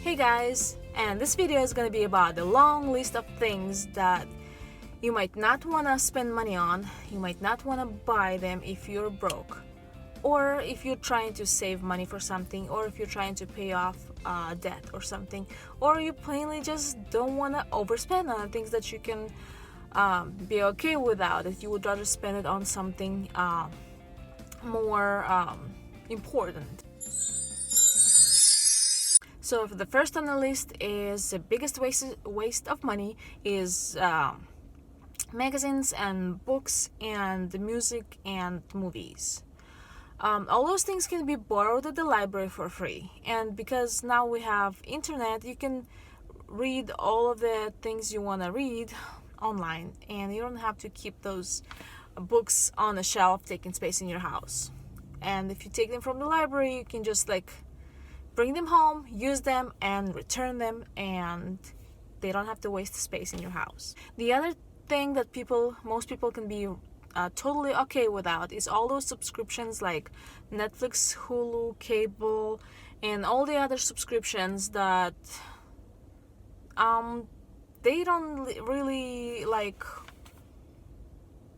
Hey guys, and this video is gonna be about the long list of things that you might not wanna spend money on, you might not wanna buy them if you're broke, or if you're trying to save money for something, or if you're trying to pay off debt or something, or you plainly just don't wanna overspend on things that you can be okay without, that you would rather spend it on something more important. So the first on the list is the biggest waste of money is magazines and books and music and movies. All those things can be borrowed at the library for free, and because now we have internet, you can read all of the things you want to read online, and you don't have to keep those books on a shelf taking space in your house. And if you take them from the library, you can just bring them home, use them, and return them, and they don't have to waste space in your house. The other thing that most people can be totally okay without is all those subscriptions like Netflix, Hulu, cable, and all the other subscriptions that they don't really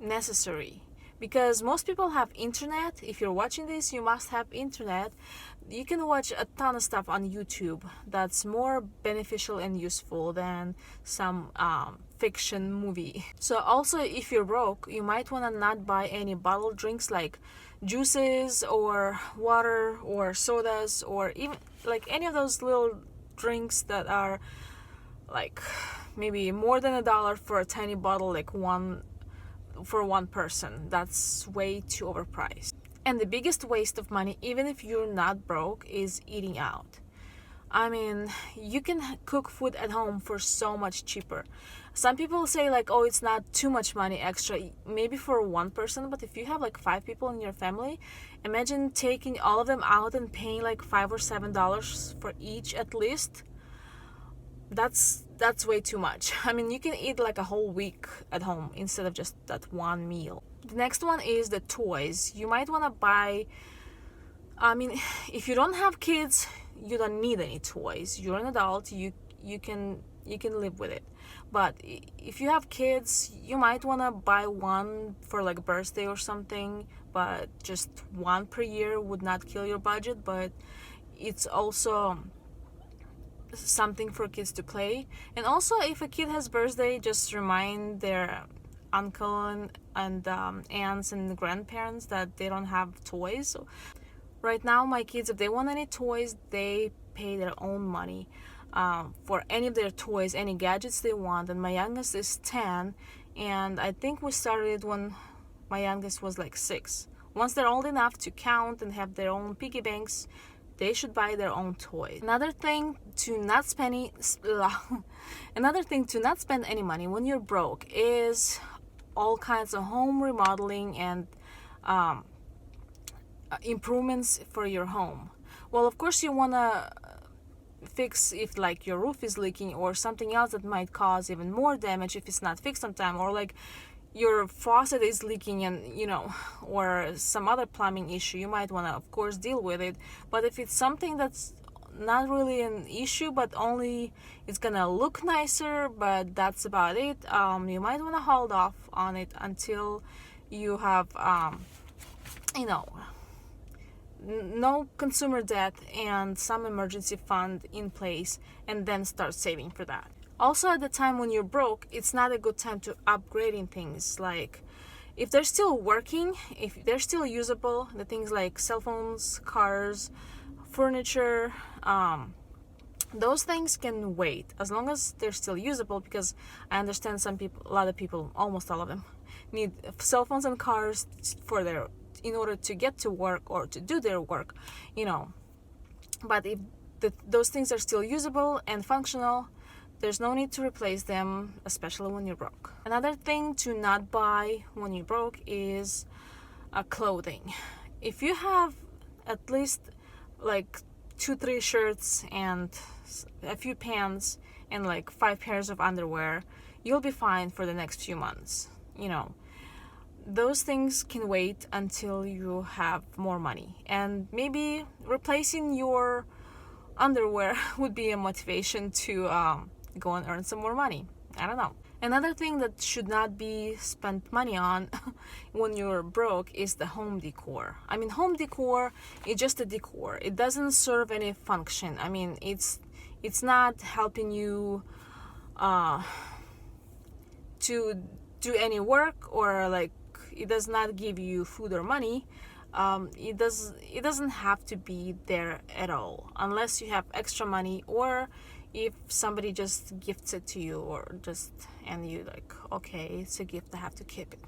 necessary, because most people have internet. If you're watching this, you must have internet. You can watch a ton of stuff on YouTube that's more beneficial and useful than some fiction movie. So also, if you're broke, you might want to not buy any bottled drinks like juices or water or sodas, or even any of those little drinks that are maybe more than $1 for a tiny bottle, for one person. That's way too overpriced. And the biggest waste of money, even if you're not broke, is eating out. I mean, you can cook food at home for so much cheaper. Some people say oh, it's not too much money extra, maybe for one person, but if you have 5 people in your family, imagine taking all of them out and paying $5 or $7 for each at least. That's way too much. I mean, you can eat a whole week at home instead of just that one meal. The next one is the toys. You might want to buy, if you don't have kids, you don't need any toys. You're an adult, you can live with it. But if you have kids, you might want to buy one for birthday or something, but just one per year would not kill your budget, but it's also something for kids to play. And also, if a kid has birthday, just remind their uncle and aunts and grandparents that they don't have toys. So right now, my kids, if they want any toys, they pay their own money for any of their toys, any gadgets they want. And my youngest is 10, and I think we started when my youngest was 6. Once they're old enough to count and have their own piggy banks, they should buy their own toys. Another thing to not spend any money when you're broke is all kinds of home remodeling and improvements for your home. Well, of course, you wanna fix if your roof is leaking or something else that might cause even more damage if it's not fixed on time, or your faucet is leaking and or some other plumbing issue. You might want to, of course, deal with it. But if it's something that's not really an issue, but only it's gonna look nicer, but that's about it, you might want to hold off on it until you have no consumer debt and some emergency fund in place, and then start saving for that. Also, at the time when you're broke, it's not a good time to upgrading things. If they're still working, if they're still usable, the things like cell phones, cars, furniture, those things can wait as long as they're still usable, because I understand a lot of people, almost all of them, need cell phones and cars in order to get to work or to do their work, But if those things are still usable and functional, there's no need to replace them, especially when you're broke. Another thing to not buy when you're broke is clothing. If you have at least 2-3 shirts and a few pants and 5 pairs of underwear, you'll be fine for the next few months. Those things can wait until you have more money. And maybe replacing your underwear would be a motivation to go and earn some more money. I don't know. Another thing that should not be spent money on when you're broke is the home decor. I mean, home decor is just a decor. It doesn't serve any function. I mean, it's not helping you to do any work, or like it does not give you food or money. It doesn't have to be there at all unless you have extra money, or if somebody just gifts it to you, or just, and you like, okay, it's a gift, I have to keep it.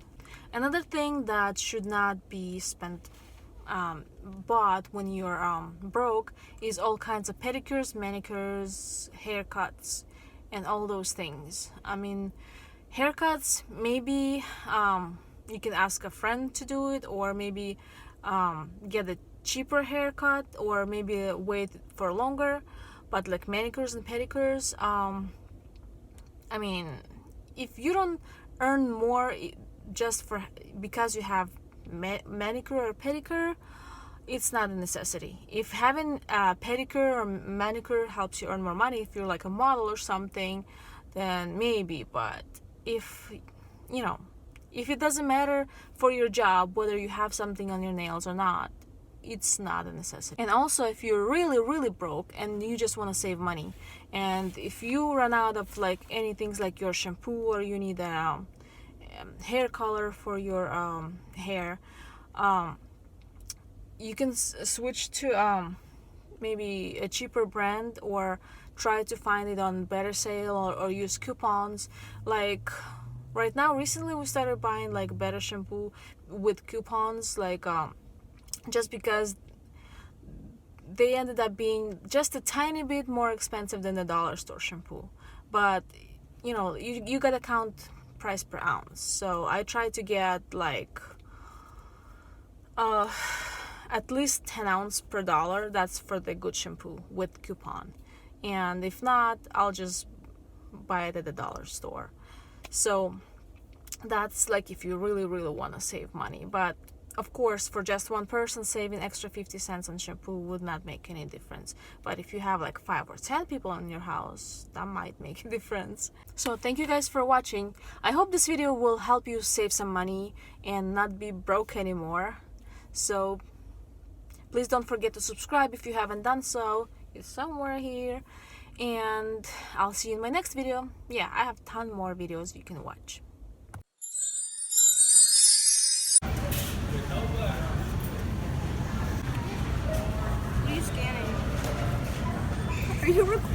Another thing that should not be spent bought when you're broke is all kinds of pedicures, manicures, haircuts, and all those things. I mean, haircuts, maybe you can ask a friend to do it, or maybe get a cheaper haircut, or maybe wait for longer. But like manicures and pedicures, I mean, if you don't earn more just because you have manicure or pedicure, it's not a necessity. If having a pedicure or manicure helps you earn more money, if you're like a model or something, then maybe. But if if it doesn't matter for your job whether you have something on your nails or not, it's not a necessity. And also, if you're really broke and you just want to save money, and if you run out of like any things like your shampoo, or you need a hair color for your hair, you can switch to maybe a cheaper brand, or try to find it on better sale, or use coupons. Like right now, recently we started buying like better shampoo with coupons, like just because they ended up being just a tiny bit more expensive than the dollar store shampoo. But you gotta count price per ounce, so I try to get like at least 10 ounce per dollar. That's for the good shampoo with coupon, and if not, I'll just buy it at the dollar store. So that's like if you really want to save money. But of course, for just one person, saving extra 50 cents on shampoo would not make any difference. But if you have like 5 or 10 people in your house, that might make a difference. So thank you guys for watching. I hope this video will help you save some money and not be broke anymore. So please don't forget to subscribe if you haven't done so. It's somewhere here. And I'll see you in my next video. Yeah, I have a ton more videos you can watch. Are you recording?